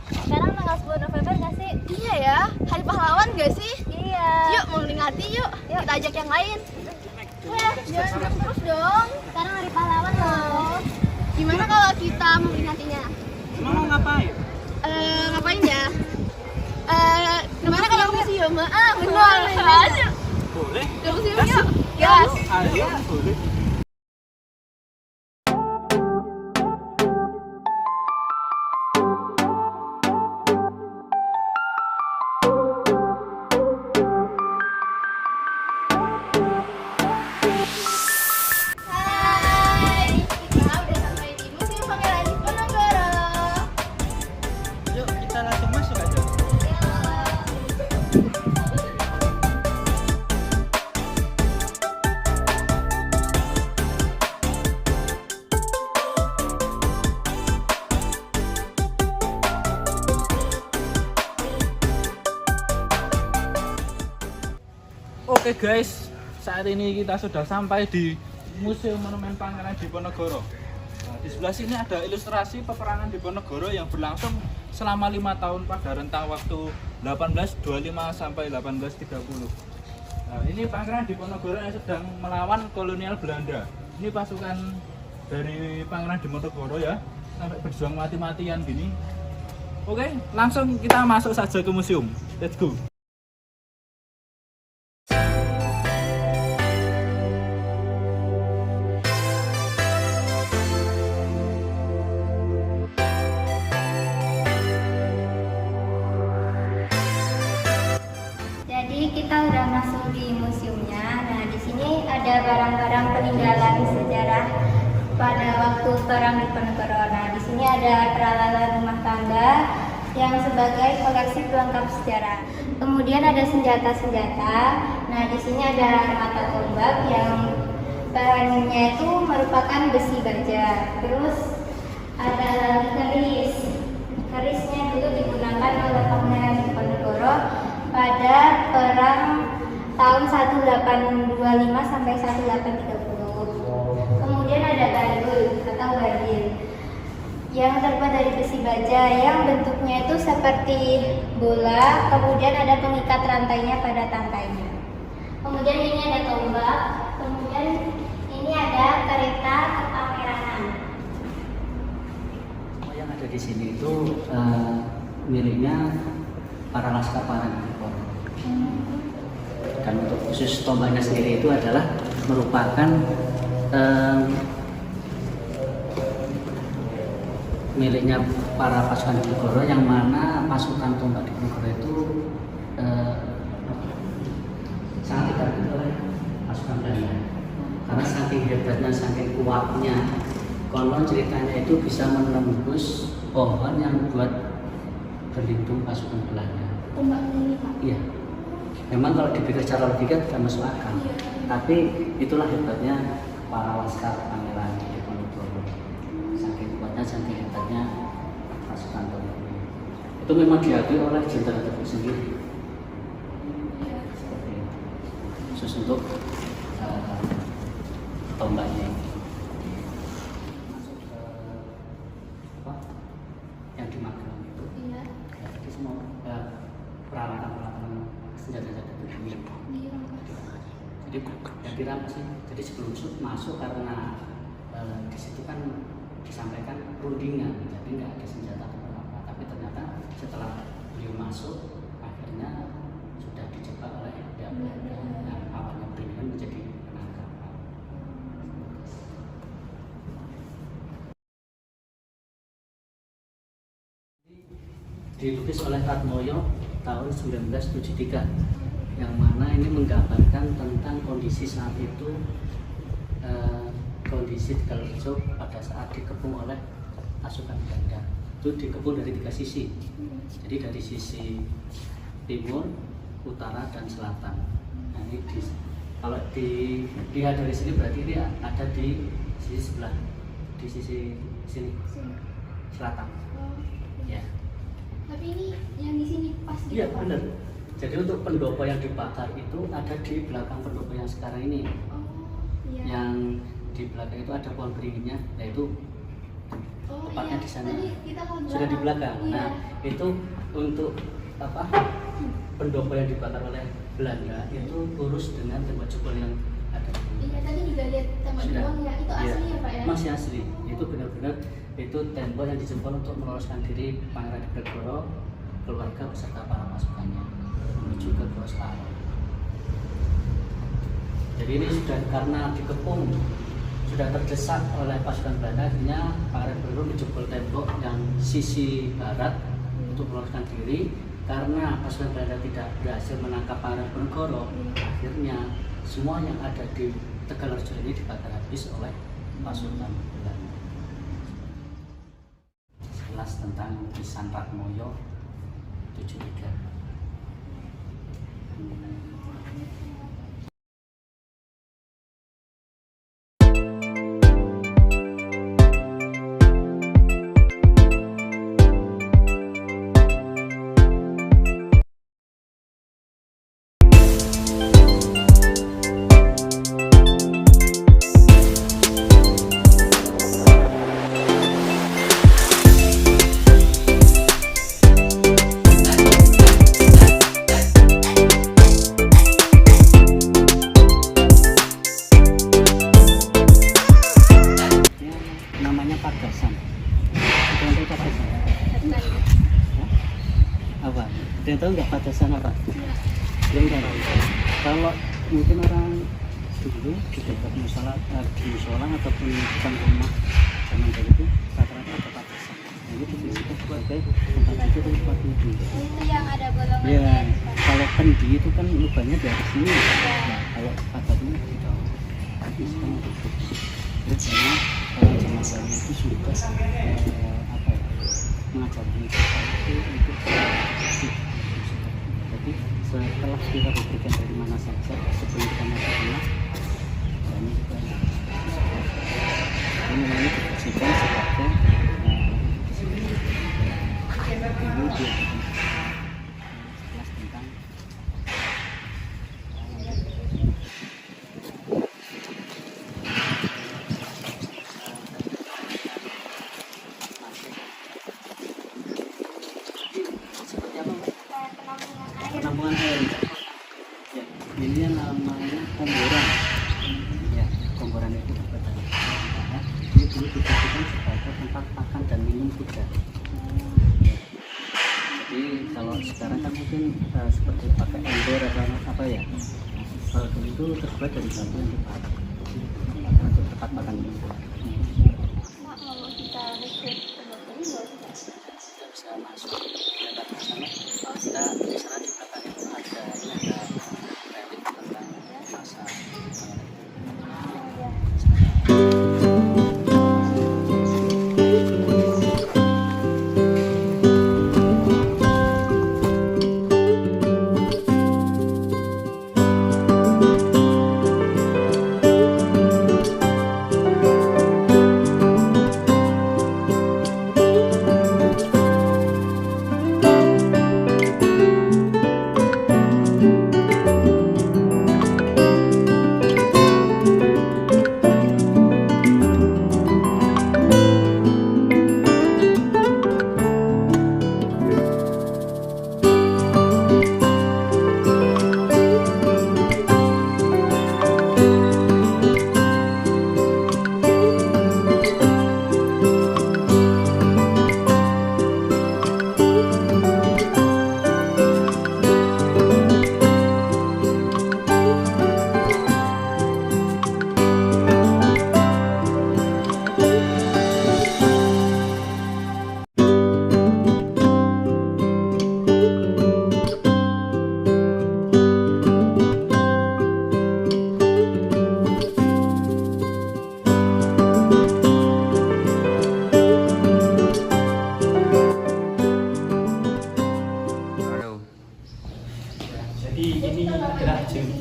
Sekarang tanggal 10 November nggak sih? Iya ya, Hari Pahlawan gak sih? Iya. Yuk memperingati yuk. Yuk. Kita ajak yang lain. Wah, jangan terus dong. Sekarang Hari Pahlawan loh. Gimana kalau kita memperingatinya? Emang mau ngapain? Ngapain ya? Gimana kalau ke museum? Benar. Ayo. Boleh. Ke museum yuk. Gas. Ayo, boleh. Hai, kita udah sampai di Museum Pangeran Diponegoro. Yuk, kita langsung masuk aja. Oke guys, saat ini kita sudah sampai di Museum Monumen Pangeran Diponegoro. Nah, di sebelah sini ada ilustrasi peperangan Diponegoro yang berlangsung selama 5 tahun pada rentang waktu 1825 sampai 1830. Nah, ini Pangeran Diponegoro yang sedang melawan kolonial Belanda. Ini pasukan dari Pangeran Diponegoro ya, sampai berjuang mati-matian gini. Oke, langsung kita masuk saja ke museum. Let's go. Jadi kita udah masuk di museumnya. Nah, di sini ada barang-barang peninggalan sejarah pada waktu perang Diponegoro. Nah, di sini ada peralatan rumah tangga yang sebagai koleksi pelengkap sejarah. Kemudian ada senjata-senjata. Nah, di sini ada armata tombak yang bahannya itu merupakan besi baja. Terus ada keris. Kerisnya dulu digunakan oleh Pangeran Diponegoro pada perang tahun 1825 sampai 1830. Kemudian ada bandul atau bandil yang terbuat dari besi baja yang bentuknya itu seperti bola, kemudian ada pengikat rantainya pada tangkainya. Kemudian ini ada tombak, kemudian ini ada kereta kepameranan. Yang ada di sini itu miliknya para laskar Pangeran Diponegoro. Dan untuk khusus tombaknya sendiri itu adalah merupakan miliknya para pasukan Diponegoro, yang mana pasukan tombak Diponegoro itu sangat dibantu oleh pasukan Belanda. Karena saking hebatnya, saking kuatnya, konon ceritanya itu bisa menembus pohon yang buat berlindung pasukan Belanda. Tombak ini Pak. Iya. Memang kalau dipikir secara logika tidak masuk akal. Tapi itulah hebatnya para laskar Pangeran Diponegoro. Saking kuatnya, saking hebatnya pasukan tombak ini. Itu memang diakui oleh jenderal tersebut sendiri. Seperti itu. Khusus untuk tombaknya ini. Masuk ke apa? Yang di Magelang itu. Iya. Ya, jadi semua peralatan senjata-senjata itu jadi yang dirampas sih. Jadi sebelum masuk karena di situ kan disampaikan rundingan, jadi nggak ada senjata atau apa. Tapi ternyata setelah beliau masuk, akhirnya sudah dijebak oleh pihak Belanda. Nah, awalnya perundingan menjadi penangkapan. Dilukis oleh Atmojo tahun 1973, yang mana ini menggambarkan tentang kondisi saat itu, kondisi Tegalrejo pada saat dikepung oleh pasukan Belanda. Itu dikepung dari 3 sisi, jadi dari sisi timur, utara, dan selatan. Nah, ini kalau dilihat dari sini berarti ini ada di sisi sebelah, di sisi sini selatan. Ya. Tapi ini yang di sini pas gitu. Iya Pak? benar. Jadi untuk pendopo yang dibakar itu ada di belakang pendopo yang sekarang ini. Oh, iya. Yang di belakang itu ada pohon beringinnya, yaitu tepatnya di sana. Tadi kita ngobrol. Sudah di belakang. Iya. Nah, itu untuk apa? Pendopo yang dibakar oleh Belanda itu lurus dengan tembok jebol yang ada. Iya, tadi juga lihat tembok Sudah. doang ya. Itu Iya. asli ya, Pak ya? Masih asli. Itu benar-benar itu tembok yang dijebol untuk meloloskan diri Pangeran Diponegoro, keluarga beserta para pasukannya menuju ke Gorontalo. Jadi ini sudah karena dikepung, sudah terdesak oleh pasukan Belanda, akhirnya Pangeran Diponegoro menjebol tembok yang sisi barat untuk meloloskan diri. Karena pasukan Belanda tidak berhasil menangkap Pangeran Diponegoro, akhirnya semua yang ada di Tegalrejo ini dibakar habis oleh pasukan Belanda. Jelas tentang Pisan Ratmoyo 73. Namanya Pagasan. Kalian tahu Pagasan? Apa? Kalian tahu nggak Pagasan apa? Belum tahu. Kalau mungkin orang dulu di dekat musola, di musola ataupun di rumah zaman dulu itu rata-rata ada Pagasan. Nah, itu disebut sebagai tempat itu tempat wudhu. Itu yang ada bolongannya. Ya, kalau kendi itu kan lubangnya dari sini. Nah, kalau Pagasan itu di bawah. Tapi sekarang tutup. Terus karena zaman dahulu itu suka apa ya, mengajarkan kita itu untuk jadi setelah kita berikan dari mana saja sebelum kita masuk rumah dan ini juga ini namanya dibersihkan sebagai ini dia jelas tentang seperti apa, Mbak? Penampungan air. Ya, ini yang namanya komboran. Ya, komboran itu betul. Ya, ini dulu dijadikan sebagai tempat makan dan minum kuda. Ya. Jadi kalau sekarang kan mungkin seperti pakai ember atau apa ya. Kalau dulu itu terbuat dari bambu yang dipakai untuk tempat makan minum. Mak, kalau kita rekrut tembok ini nggak usah. Tidak bisa masuk ke dalam sana. Kita di sana di belakang itu ada relik tentang masa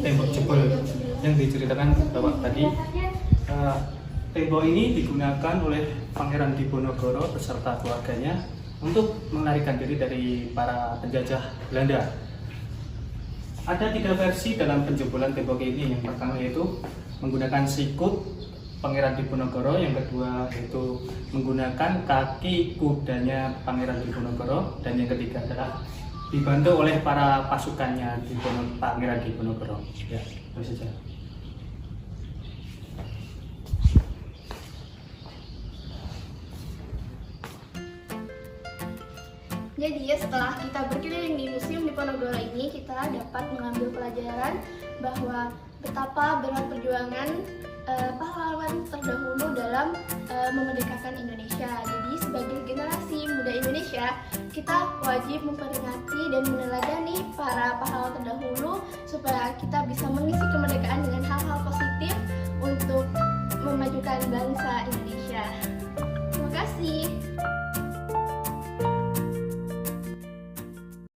tembok jebol yang diceritakan Bapak tadi. Tembok ini digunakan oleh Pangeran Diponegoro beserta keluarganya untuk melarikan diri dari para penjajah Belanda. Ada 3 versi dalam penjebolan tembok ini. Yang pertama yaitu menggunakan sikut, Pangeran Diponegoro, yang kedua yaitu menggunakan kaki kudanya Pangeran Diponegoro, dan yang ketiga adalah dibantu oleh para pasukannya Pangeran Diponegoro. Ya, itu saja. Jadi setelah kita berkeliling di Museum Diponegoro ini, kita dapat mengambil pelajaran bahwa betapa berat perjuangan pahlawan terdahulu dalam memerdekakan Indonesia. Jadi sebagai generasi muda Indonesia, kita wajib memperingati dan meneladani para pahlawan terdahulu supaya kita bisa mengisi kemerdekaan dengan hal-hal positif untuk memajukan bangsa Indonesia. Terima kasih.